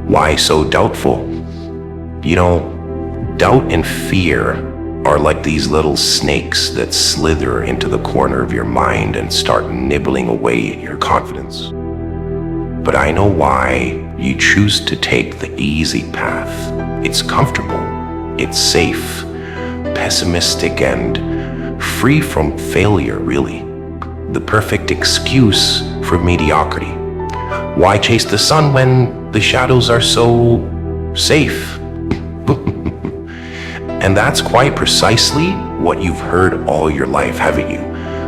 Why so doubtful? You know, doubt and fear are like these little snakes that slither into the corner of your mind and start nibbling away at your confidence. But I know why you choose to take the easy path. It's comfortable, it's safe, pessimistic, and free from failure, really. The perfect excuse for mediocrity. Why chase the sun when the shadows are so safe? And that's quite precisely what you've heard all your life, haven't you?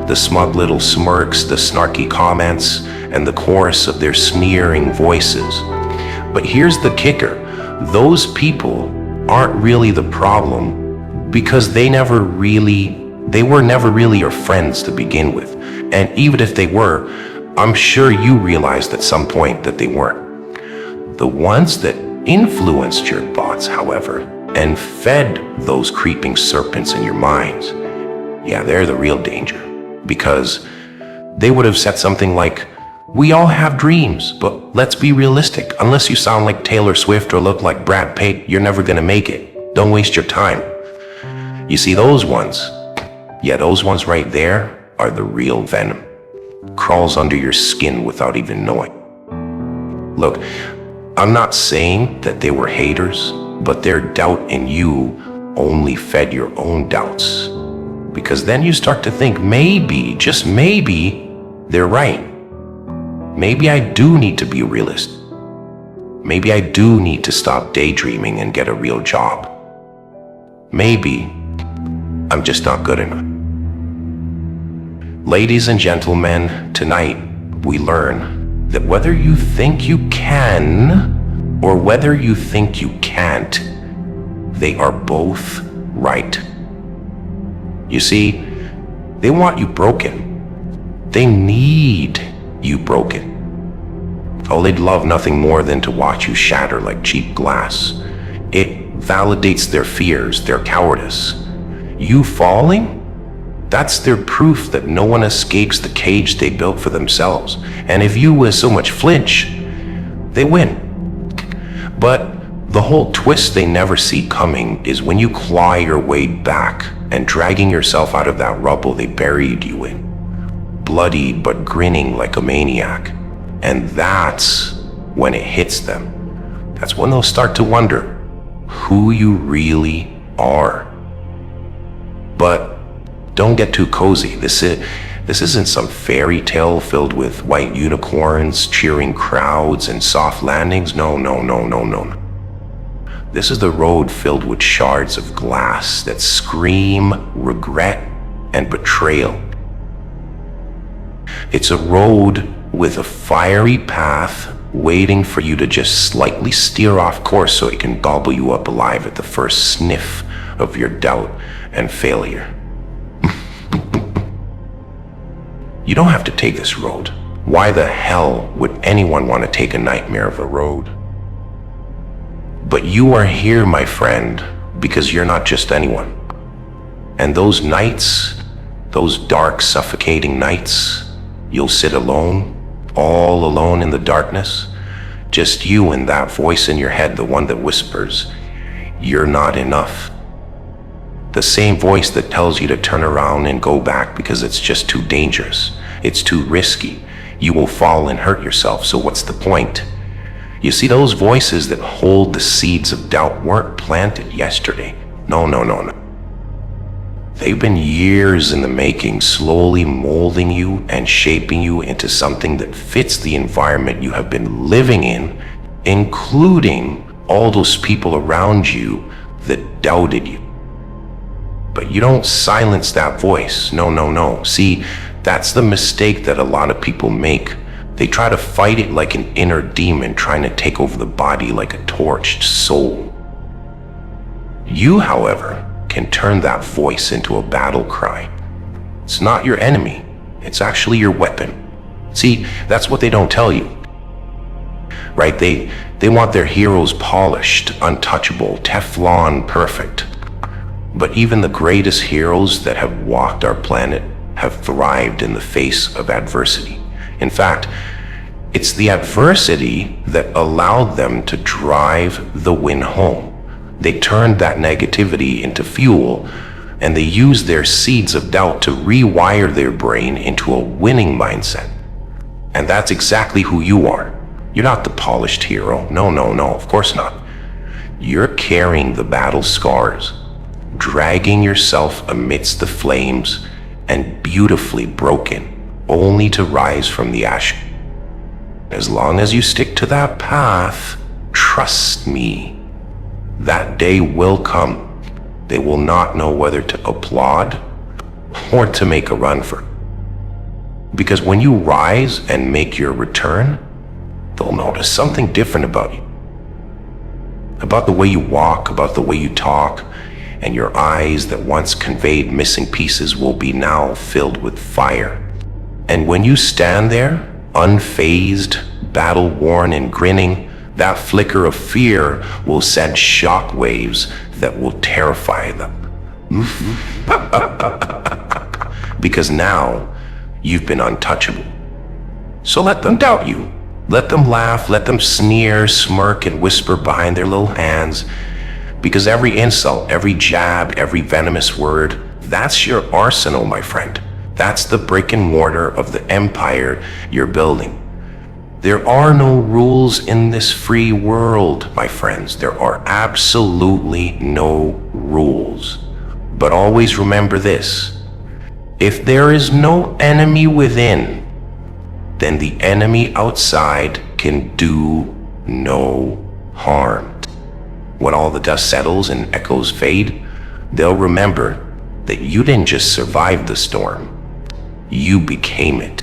The smug little smirks, the snarky comments, and the chorus of their sneering voices. But here's the kicker. Those people aren't really the problem because they were never really your friends to begin with. And even if they were, I'm sure you realized at some point that they weren't. The ones that influenced your thoughts, however, and fed those creeping serpents in your minds, yeah, they're the real danger. Because they would have said something like, we all have dreams, but let's be realistic. Unless you sound like Taylor Swift or look like Brad Pitt, you're never gonna make it. Don't waste your time. You see, those ones right there are the real venom. Crawls under your skin without even knowing. Look, I'm not saying that they were haters, but their doubt in you only fed your own doubts. Because then you start to think, maybe, just maybe, they're right. Maybe I do need to be a realist. Maybe I do need to stop daydreaming and get a real job. Maybe I'm just not good enough. Ladies and gentlemen, tonight we learn that whether you think you can or whether you think you can't, they are both right. You see, they want you broken. They need you broken. Oh, they'd love nothing more than to watch you shatter like cheap glass. It validates their fears, their cowardice. You falling? That's their proof that no one escapes the cage they built for themselves. And if you with so much flinch, they win. But the whole twist they never see coming is when you claw your way back and dragging yourself out of that rubble they buried you in, bloody but grinning like a maniac. And that's when it hits them. That's when they'll start to wonder who you really are. But don't get too cozy. This isn't some fairy tale filled with white unicorns, cheering crowds, and soft landings. No. This is the road filled with shards of glass that scream regret and betrayal. It's a road with a fiery path waiting for you to just slightly steer off course so it can gobble you up alive at the first sniff of your doubt and failure. You don't have to take this road. Why the hell would anyone want to take a nightmare of a road? But you are here, my friend, because you're not just anyone. And those nights, those dark, suffocating nights, you'll sit alone, all alone in the darkness, just you and that voice in your head, the one that whispers, you're not enough. The same voice that tells you to turn around and go back because it's just too dangerous. It's too risky. You will fall and hurt yourself, so what's the point? You see, those voices that hold the seeds of doubt weren't planted yesterday. No. They've been years in the making, slowly molding you and shaping you into something that fits the environment you have been living in, including all those people around you that doubted you. But you don't silence that voice. No. See, that's the mistake that a lot of people make. They try to fight it like an inner demon trying to take over the body like a torched soul. You, however, can turn that voice into a battle cry. It's not your enemy. It's actually your weapon. See, that's what they don't tell you. Right? They want their heroes polished, untouchable, Teflon perfect. But even the greatest heroes that have walked our planet have thrived in the face of adversity. In fact, It's the adversity that allowed them to drive the win home. They turned that negativity into fuel, and they used their seeds of doubt to rewire their brain into a winning mindset. And that's exactly who you are. You're not the polished hero. No, of course not. You're carrying the battle scars, dragging yourself amidst the flames, and beautifully broken, only to rise from the ashes. As long as you stick to that path, trust me, that day will come. They will not know whether to applaud or to make a run for it. Because when you rise and make your return, they'll notice something different about you. About the way you walk, about the way you talk, and your eyes that once conveyed missing pieces will be now filled with fire. And when you stand there, unfazed, battle-worn and grinning, that flicker of fear will send shock waves that will terrify them. Because now you've been untouchable. So let them doubt you. Let them laugh, let them sneer, smirk, and whisper behind their little hands. Because every insult, every jab, every venomous word, that's your arsenal, my friend. That's the brick and mortar of the empire you're building. There are no rules in this free world, my friends. There are absolutely no rules. But always remember this: if there is no enemy within, then the enemy outside can do no harm. When all the dust settles and echoes fade, they'll remember that you didn't just survive the storm, you became it.